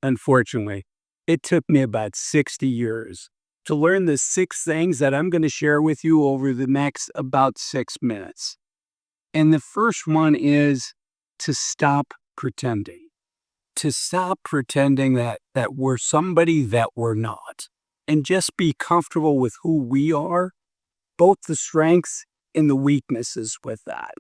Unfortunately, it took me about 60 years to learn the 6 things that I'm gonna share with you over the next about 6 minutes. And the first one is to stop pretending. To stop pretending that we're somebody that we're not, and just be comfortable with who we are, both the strengths and the weaknesses with that.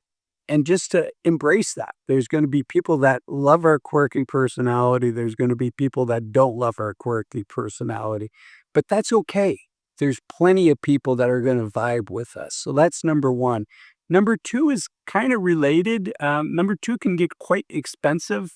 And just to embrace that. There's gonna be people that love our quirky personality, there's gonna be people that don't love our quirky personality, but that's okay. There's plenty of people that are gonna vibe with us, so that's number 1. Number 2 is kinda related. Number 2 can get quite expensive,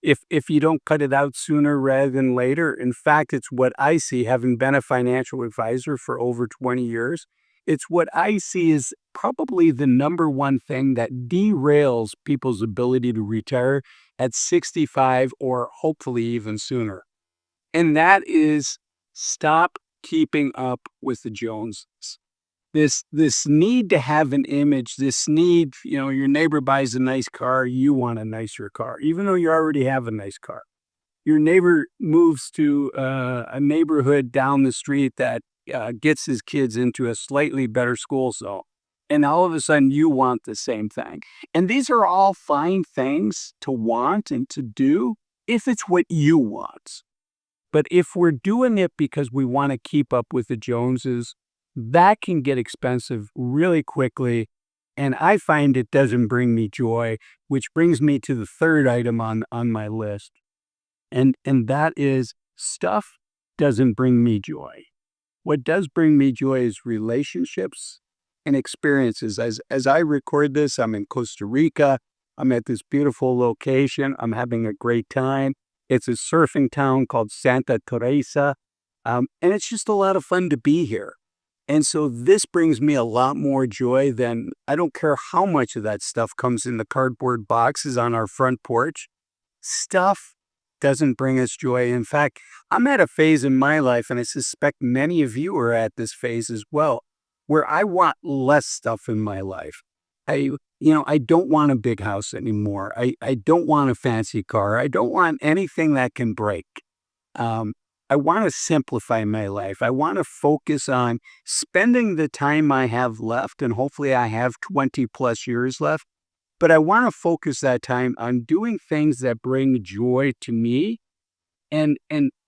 if you don't cut it out sooner rather than later. In fact, it's what I see, having been a financial advisor for over 20 years. It's what I see as probably the number one thing that derails people's ability to retire at 65 or hopefully even sooner. And that is stop keeping up with the Joneses. This need to have an image, this need, your neighbor buys a nice car, you want a nicer car, even though you already have a nice car. Your neighbor moves to a neighborhood down the street that gets his kids into a slightly better school zone. And all of a sudden, you want the same thing. And these are all fine things to want and to do if it's what you want. But if we're doing it because we want to keep up with the Joneses, that can get expensive really quickly. And I find it doesn't bring me joy, which brings me to the third item on my list. And that is stuff doesn't bring me joy. What does bring me joy is relationships and experiences. As I record this, I'm in Costa Rica. I'm at this beautiful location. I'm having a great time. It's a surfing town called Santa Teresa. And it's just a lot of fun to be here. And so this brings me a lot more joy than, I don't care how much of that stuff comes in the cardboard boxes on our front porch. Stuff doesn't bring us joy. In fact, I'm at a phase in my life, and I suspect many of you are at this phase as well, where I want less stuff in my life. I don't want a big house anymore. I don't want a fancy car. I don't want anything that can break. I want to simplify my life. I want to focus on spending the time I have left, and hopefully I have 20 plus years left. But I want to focus that time on doing things that bring joy to me and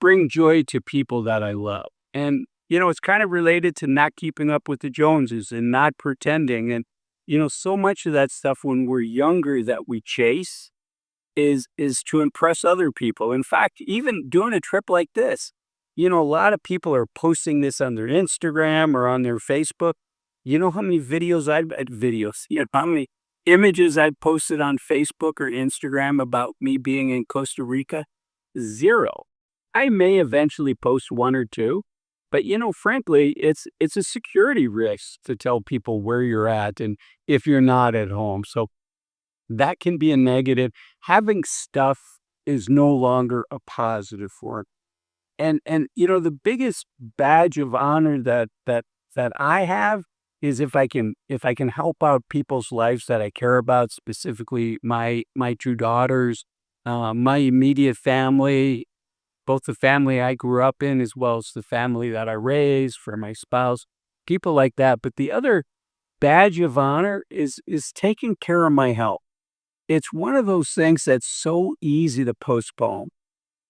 bring joy to people that I love. And, it's kind of related to not keeping up with the Joneses and not pretending. And, so much of that stuff when we're younger that we chase is to impress other people. In fact, even doing a trip like this, a lot of people are posting this on their Instagram or on their Facebook. You know how many how many images I've posted on Facebook or Instagram about me being in Costa Rica? 0. I may eventually post 1 or 2, but frankly, it's a security risk to tell people where you're at and if you're not at home. So that can be a negative. Having stuff is no longer a positive for it. And the biggest badge of honor that I have is if I can help out people's lives that I care about, specifically my 2 daughters, my immediate family, both the family I grew up in as well as the family that I raised, for my spouse, people like that. But the other badge of honor is taking care of my health. It's one of those things that's so easy to postpone.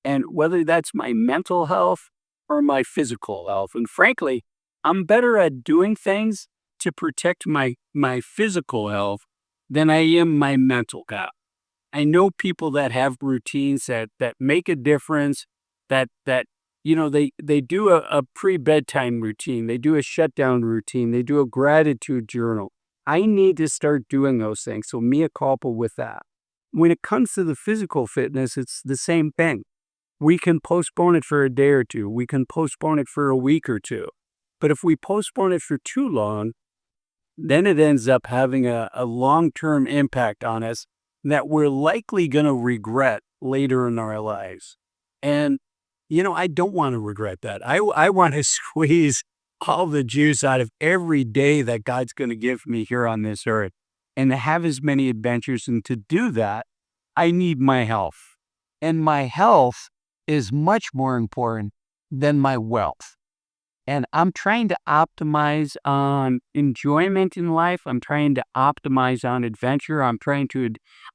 And whether that's my mental health or my physical health. And frankly, I'm better at doing things to protect my physical health than I am my mental health. I know people that have routines that make a difference, that they do a pre-bedtime routine, they do a shutdown routine, they do a gratitude journal. I need to start doing those things, so mea culpa with that. When it comes to the physical fitness, it's the same thing. We can postpone it for a day or two. We can postpone it for a week or two. But if we postpone it for too long, then it ends up having a long-term impact on us that we're likely going to regret later in our lives. And, I don't want to regret that. I want to squeeze all the juice out of every day that God's going to give me here on this earth and to have as many adventures. And to do that, I need my health. And my health is much more important than my wealth. And I'm trying to optimize on enjoyment in life. I'm trying to optimize on adventure. I'm trying to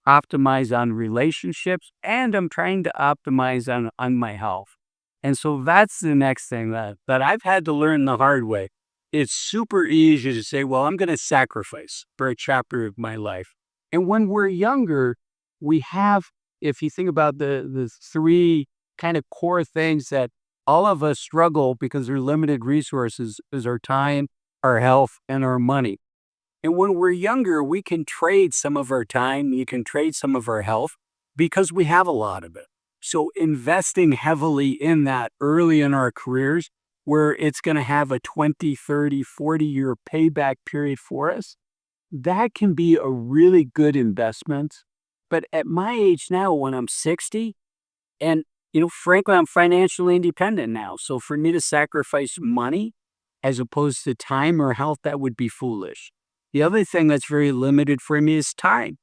optimize on relationships. And I'm trying to optimize on my health. And so that's the next thing that I've had to learn the hard way. It's super easy to say, well, I'm going to sacrifice for a chapter of my life. And when we're younger, we have, if you think about the three kind of core things that all of us struggle because they're limited resources, is our time, our health, and our money. And when we're younger, we can trade some of our time, you can trade some of our health because we have a lot of it. So investing heavily in that early in our careers, where it's going to have a 20, 30, 40-year payback period for us, that can be a really good investment. But at my age now, when I'm 60, and frankly, I'm financially independent now. So for me to sacrifice money as opposed to time or health, that would be foolish. The other thing that's very limited for me is time.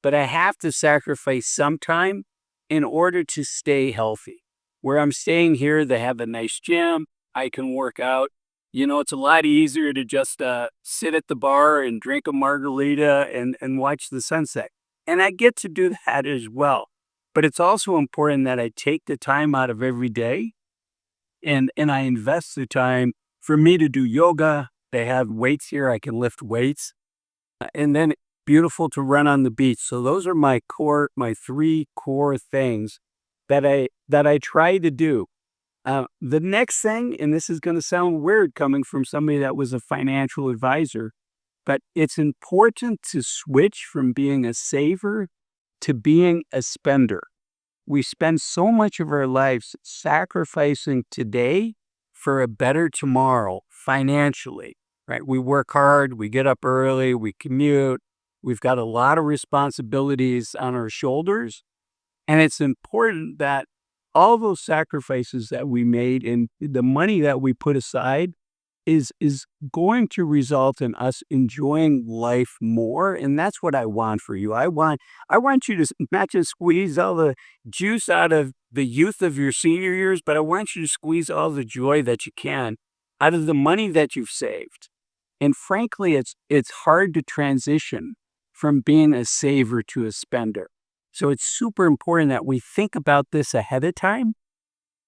But I have to sacrifice some time in order to stay healthy. Where I'm staying here, they have a nice gym. I can work out. It's a lot easier to just sit at the bar and drink a margarita and watch the sunset. And I get to do that as well. But it's also important that I take the time out of every day and I invest the time for me to do yoga. They have weights here. I can lift weights. And then beautiful to run on the beach. So those are my three core things that I try to do. The next thing, and this is going to sound weird coming from somebody that was a financial advisor, but it's important to switch from being a saver to being a spender. We spend so much of our lives sacrificing today for a better tomorrow financially, right? We work hard, we get up early, we commute, we've got a lot of responsibilities on our shoulders. And it's important that all those sacrifices that we made and the money that we put aside is going to result in us enjoying life more. And that's what I want for you. I want you to not just squeeze all the juice out of the youth of your senior years, but I want you to squeeze all the joy that you can out of the money that you've saved. And frankly, it's hard to transition from being a saver to a spender. So it's super important that we think about this ahead of time,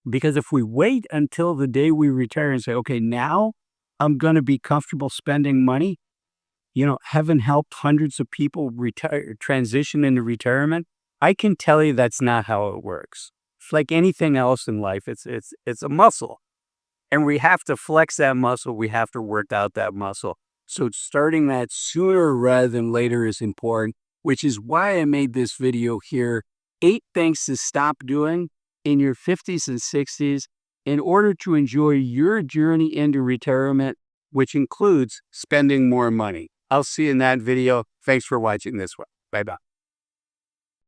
because if we wait until the day we retire and say, okay, now I'm going to be comfortable spending money, having helped hundreds of people transition into retirement, I can tell you that's not how it works. It's like anything else in life. It's a muscle, and we have to flex that muscle. We have to work out that muscle. So starting that sooner rather than later is important, which is why I made this video here. 8 things to stop doing in your 50s and 60s in order to enjoy your journey into retirement, which includes spending more money. I'll see you in that video. Thanks for watching this one. Bye-bye.